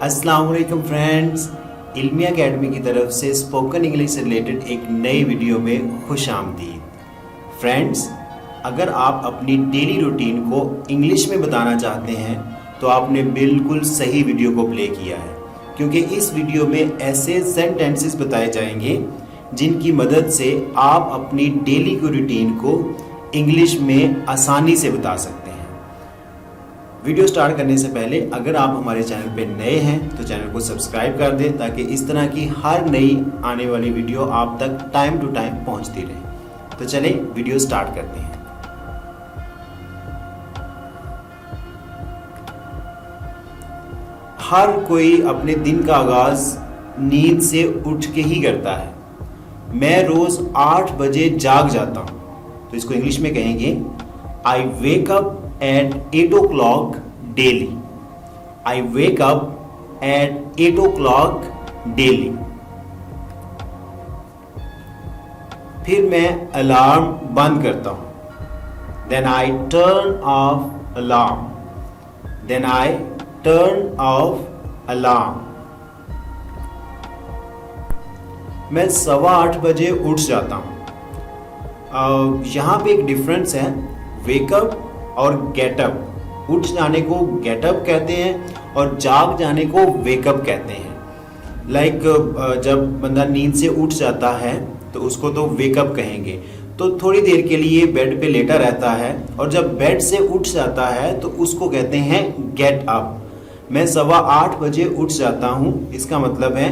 अस्सलाम वालेकुम friends, इल्मिया academy की तरफ से स्पोकन इंग्लिश से रिलेटेड एक नई वीडियो में खुश आमदीद। फ्रेंड्स, अगर आप अपनी डेली रूटीन को इंग्लिश में बताना चाहते हैं तो आपने बिल्कुल सही वीडियो को प्ले किया है, क्योंकि इस वीडियो में ऐसे सेंटेंसेस बताए जाएंगे जिनकी मदद से आप अपनी डेली की रूटीन को इंग्लिश में आसानी से बता सकते हैं। वीडियो स्टार्ट करने से पहले अगर आप हमारे चैनल पे नए हैं तो चैनल को सब्सक्राइब कर दें, ताकि इस तरह की हर नई आने वाली वीडियो आप तक टाइम टू टाइम पहुंचती रहे। तो चलें वीडियो स्टार्ट करते हैं। हर कोई अपने दिन का आगाज नींद से उठ के ही करता है। मैं रोज 8 बजे जाग जाता हूं, तो इसको इंग्लिश में कहेंगे आई wake up at 8 o'clock daily. I wake up at 8 o'clock daily. फिर मैं अलार्म बंद करता हूं। Then I turn off alarm. Then I turn off alarm. मैं 7:15 बजे उठ जाता हूं। यहाँ पे एक डिफरेंस है, वेकअप और गेटअप। उठ जाने को गेटअप कहते हैं और जाग जाने को वेकअप कहते हैं। लाइक जब बंदा नींद से उठ जाता है तो उसको तो वेकअप कहेंगे, तो थोड़ी देर के लिए बेड पे लेटा रहता है, और जब बेड से उठ जाता है तो उसको कहते हैं गेट अप। मैं 8:15 बजे उठ जाता हूँ, इसका मतलब है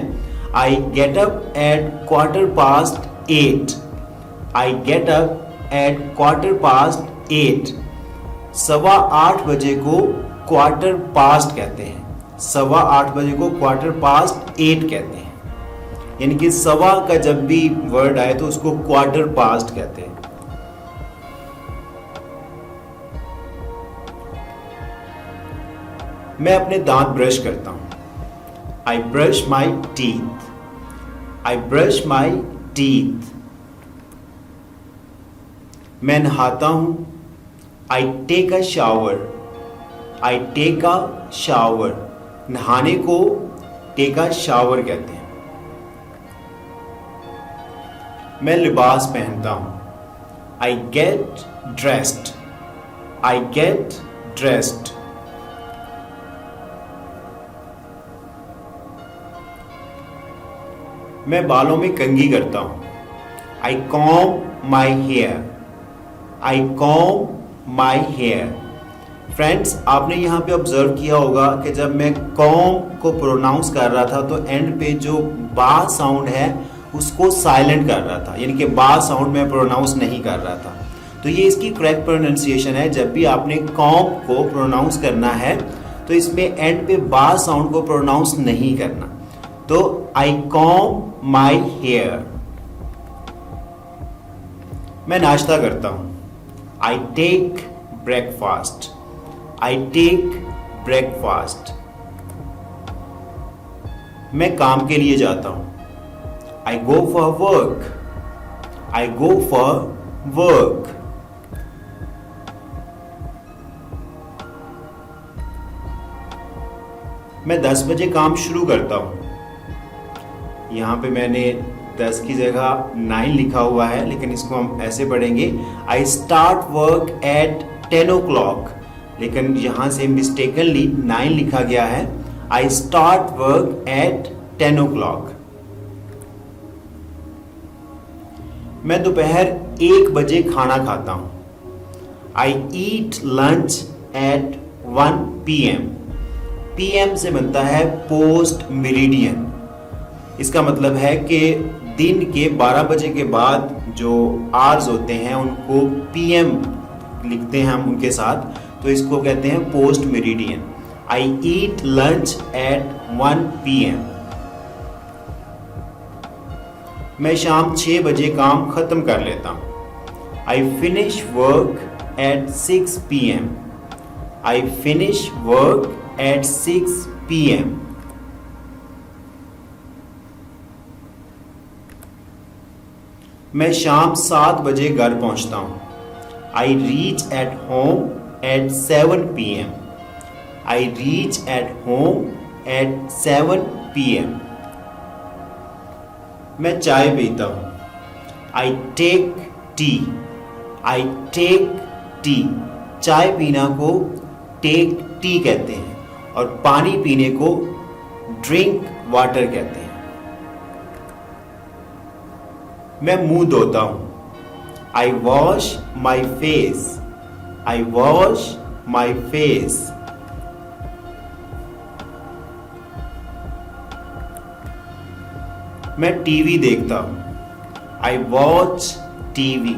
I get up at 8:15। I get up at 8:15। 8:15 बजे को 8:15 कहते हैं। 8:15 बजे को 8:15 कहते हैं, यानी कि सवा का जब भी वर्ड आए तो उसको 8:15 कहते हैं। मैं अपने दांत ब्रश करता हूं। I brush my teeth. I brush my teeth. मैं नहाता हूं। I take a shower. I take a shower. नहाने को take a shower कहते हैं। मैं लिबास पहनता हूं। I get dressed. I get dressed. मैं बालों में कंघी करता हूं। I comb my hair. I comb my hair. Friends, आपने यहाँ पे ऑब्जर्व किया होगा कि जब मैं कॉम को प्रोनाउंस कर रहा था तो एंड पे जो बा साउंड है उसको साइलेंट कर रहा था, यानी कि बा साउंड में प्रोनाउंस नहीं कर रहा था। तो ये इसकी करेक्ट प्रोनाउंसिएशन है। जब भी आपने कॉम को प्रोनाउंस करना है तो इसमें एंड पे बा साउंड को प्रोनाउंस नहीं करना। तो आई कॉम माई हेयर। मैं नाश्ता करता हूं। I take breakfast. I take breakfast. मैं काम के लिए जाता हूं। I go for work. I go for work. मैं 10 बजे काम शुरू करता हूं। यहां पे मैंने 10 की जगह 9 लिखा हुआ है, लेकिन इसको हम ऐसे पढ़ेंगे आई स्टार्ट वर्क एट 10 o'clock, लेकिन यहां से मिस्टेकनली 9 लिखा गया है। I start work at 10 o'clock. मैं दोपहर 1 बजे खाना खाता हूं। I eat lunch at 1 PM. PM से बनता है पोस्ट मेरिडियन। इसका मतलब है कि दिन के 12 बजे के बाद जो आवर्स होते हैं उनको PM लिखते हैं हम उनके साथ, तो इसको कहते हैं post meridian. I eat lunch at 1 PM. मैं शाम 6 बजे काम खत्म कर लेता हूं। I finish work at 6 PM. I finish work at 6 PM. मैं शाम 7 बजे घर पहुंचता हूं। I reach at home at 7 PM. I reach at home at 7 p.m. मैं चाय पीता हूँ. I take tea. I take tea. चाय पीना को take tea कहते हैं और पानी पीने को drink water कहते हैं. मैं मुंह धोता हूँ. I wash my face. I wash my face. मैं टीवी देखता हूँ. I watch TV.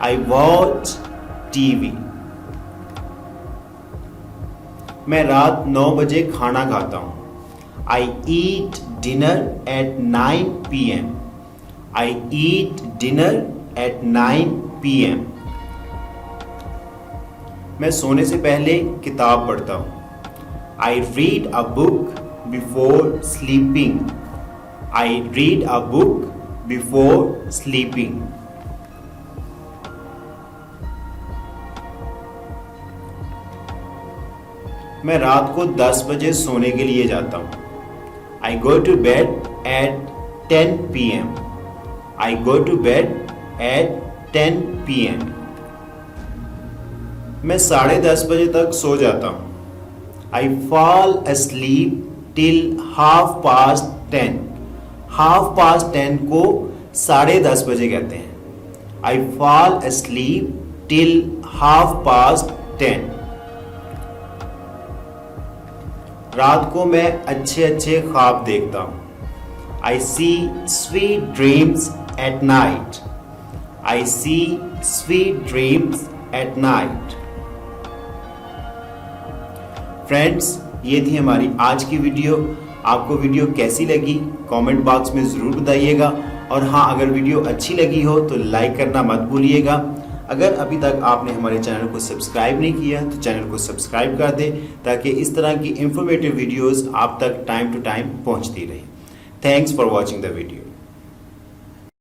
I watch TV. मैं रात 9 बजे खाना खाता हूँ. I eat dinner at 9 p.m. I eat dinner at 9 p.m. मैं सोने से पहले किताब पढ़ता हूँ. I read a book before sleeping. I read a book before sleeping. मैं रात को 10 बजे सोने के लिए जाता हूँ. I go to bed at 10 p.m. I go to bed at 10 p.m. मैं 10:30 बजे तक सो जाता हूँ. I fall asleep till 10:30. 10:30 को 10:30 बजे कहते हैं. I fall asleep till 10:30. रात को मैं अच्छे अच्छे ख्वाब देखता हूँ. I see sweet dreams at night. I see sweet dreams at night. Friends, ये थी हमारी आज की वीडियो. आपको वीडियो कैसी लगी कमेंट बॉक्स में ज़रूर बताइएगा. और हाँ, अगर वीडियो अच्छी लगी हो तो लाइक करना मत भूलिएगा. अगर अभी तक आपने हमारे चैनल को सब्सक्राइब नहीं किया तो चैनल को सब्सक्राइब कर दें ताकि इस तरह की इंफॉर्मेटिव वीडियोस आप तक टाइम टू टाइम पहुंचती रहे. Thanks for watching the video.